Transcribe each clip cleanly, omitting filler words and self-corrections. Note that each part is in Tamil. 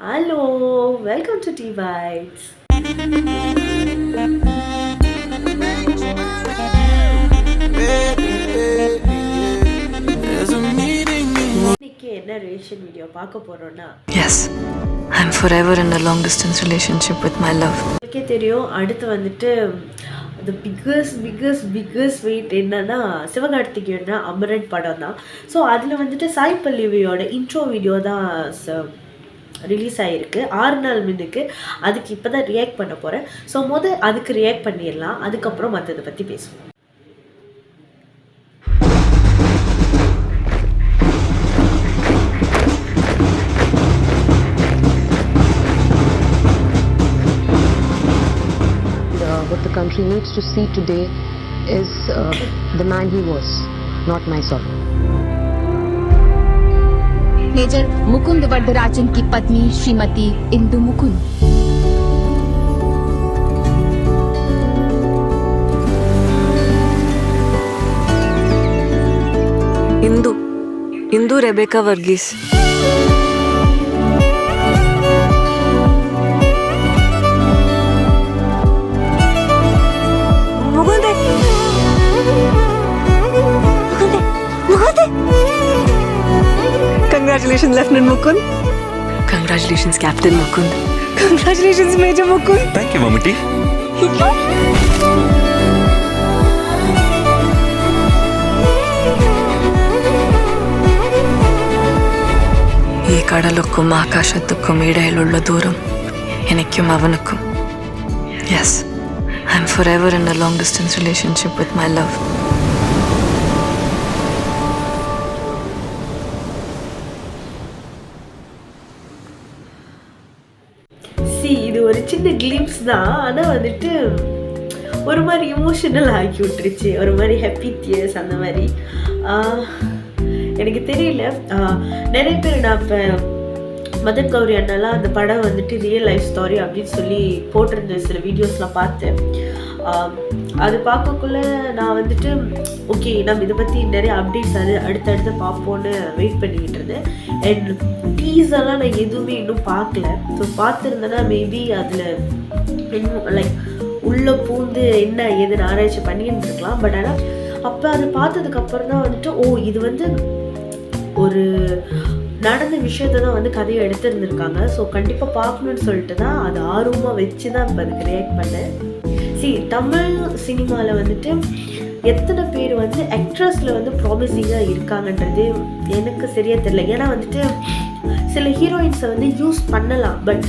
Hello, welcome to Tea Bites. இன்னைக்கு என்ன ரிலேஷன் வீடியோ பார்க்க போறோம்னா, Yes, I'm forever in a long distance relationship with my love. உங்களுக்கே தெரியும். அடுத்து வந்துட்டு the biggest வெயிட் என்னன்னா சிவகார்த்திகேயன் அமரன் படம் தான். ஸோ அதில் வந்துட்டு சாய் பல்லவியோட இன்ட்ரோ வீடியோ தான் ரிலீஸ் ஆகிருக்கு 6 நாள் முன்னுக்கு. அதுக்கு இப்போ தான் ரியாக்ட் பண்ண போகிறேன். ஸோ அதுக்கு ரியாக்ட் பண்ணிடலாம், அதுக்கப்புறம் மற்றதை பற்றி பேசுவோம். What the country needs to see today is the man he was, not my sorrow. Major Mukund Varadarajan की पत्नी Shrimati Indu Mukund. Indu Rebecca Varghese. Congratulations, Lieutenant Mukund. Congratulations, Captain Mukund. Congratulations, Major Mukund. Thank you, Mamati. ಈ ಕಡಲಕ್ಕೂ ಆಕಾಶಕ್ಕೂ ಮೇಡೆಯಲ್ಳುಳ್ಳ ದೂರಂ எனக்கும் அவனுக்கும். Yes, I'm forever in a long distance relationship with my love. இது ஒரு சின்ன கிளிம்ஸ் தான், ஆனால் வந்துட்டு ஒரு மாதிரி இமோஷனல் ஆக்கி விட்டுருச்சு. ஒரு மாதிரி ஹாப்பி தியர்ஸ் அந்த மாதிரி. எனக்கு தெரியல, நிறைய பேர் நான் இப்போ மதன் கௌரி அண்ணாலாம் அந்த படம் வந்துட்டு ரியல் லைஃப் ஸ்டோரி அப்படின்னு சொல்லி போட்டிருந்த சில வீடியோஸ்லாம் பார்த்தேன். அது பார்க்கக்குள்ள நான் வந்துட்டு ஓகே, நம்ம இதை பற்றி நிறைய அப்டேட்ஸ் அடுத்தடுத்து பார்ப்போன்னு வெயிட் பண்ணிக்கிட்டு இருந்தேன். அண்ட் டீஸெல்லாம் நான் எதுவுமே இன்னும் பார்க்கல. ஸோ பார்த்துருந்தேன்னா மேபி அதில் இன்னும் லைக் உள்ளே பூந்து என்ன ஏதுன்னு ஆராய்ச்சி பண்ணிட்டு இருக்கலாம். பட் ஆனால் அப்போ அதை பார்த்ததுக்கப்புறம் தான் வந்துட்டு இது வந்து ஒரு நடந்த விஷயத்தை தான் வந்து கதையை எடுத்துருந்துருக்காங்க. ஸோ கண்டிப்பாக பார்க்கணுன்னு சொல்லிட்டு தான் அது ஆர்வமாக வச்சு தான் இப்போ அதுக்கு ரியாக்ட் பண்ணேன். தமிழ் சினிமாவில் வந்துட்டு எத்தனை பேர் வந்து ஆக்ட்ரஸில் வந்து ப்ராமிசிங்காக இருக்காங்கன்றது எனக்கு சரியாக தெரியல. ஏன்னா வந்துட்டு சில ஹீரோயின்ஸை வந்து யூஸ் பண்ணலாம், பட்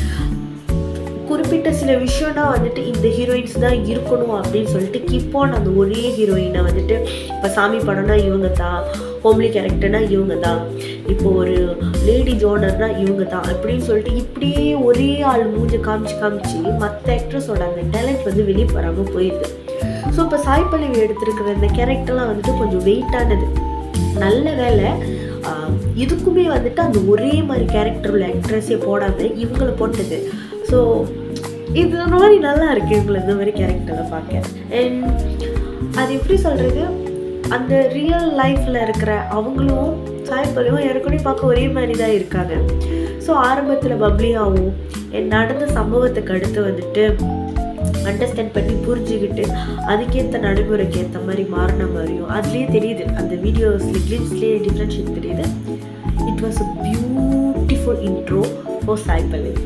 குறிப்பிட்ட சில விஷயம்னா வந்துட்டு இந்த ஹீரோயின்ஸ் தான் இருக்கணும் அப்படின்னு சொல்லிட்டு கீப் ஆன் அந்த ஒரே ஹீரோயினை வந்துட்டு இப்போ சாமி படம்னா இவங்க தான், ஹோம்லி கேரக்டர்னா இவங்க தான், இப்போ ஒரு லேடி ஜோனர்னா இவங்க தான் அப்படின்னு சொல்லிட்டு இப்படியே ஒரே ஆள் மூஞ்ச காமிச்சு மற்ற ஆக்ட்ரஸோட அந்த டேலண்ட் வந்து வெளியே வராமல் போயிடுது. ஸோ இப்போ சாய் பல்லவி எடுத்திருக்கிற இந்த கேரக்டர்லாம் வந்துட்டு கொஞ்சம் வெயிட்டானது. நல்ல வேலை இதுக்குமே வந்துட்டு அந்த ஒரே மாதிரி கேரக்டர் உள்ள ஆக்ட்ரஸே போடாமல் இவங்களை போட்டது. ஸோ இது ஒரு மாதிரி நல்லா இருக்குது இவங்களை இந்த மாதிரி கேரக்டரை பார்க்க. அண்ட் அது எப்படி சொல்கிறது, அந்த ரியல் லைஃப்பில் இருக்கிற அவங்களும் சாய் பல்லவியும் ஏற்கனவே பார்க்க ஒரே மாதிரி தான் இருக்காங்க. ஸோ ஆரம்பத்தில் பப்ளியாகவும் நடந்த சம்பவத்துக்கு அடுத்து வந்துட்டு அண்டர்ஸ்டாண்ட் பண்ணி புரிஞ்சுக்கிட்டு அதுக்கேற்ற நடைமுறைக்கு ஏற்ற மாதிரி மாறின மாதிரியும் அதுலேயே தெரியுது. அந்த வீடியோஸ்ல கிளிப்ஸ்லேயே டிஃப்ரென்ஷியேட் தெரியுது. It was a beautiful intro for Sai Pallavi.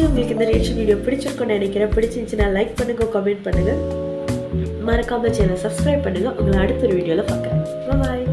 உங்களுக்கு இந்த ரியாக்ஷன் வீடியோ பிடிச்சிருக்குன்னு நினைக்கிறேன். பிடிச்சிருந்துச்சுன்னா லைக் பண்ணுங்கள், கமெண்ட் பண்ணுங்கள், மறக்காம சேனல் சப்ஸ்கிரைப் பண்ணுங்கள். உங்களை அடுத்த ஒரு வீடியோவில் பார்க்குறேன். பாய்.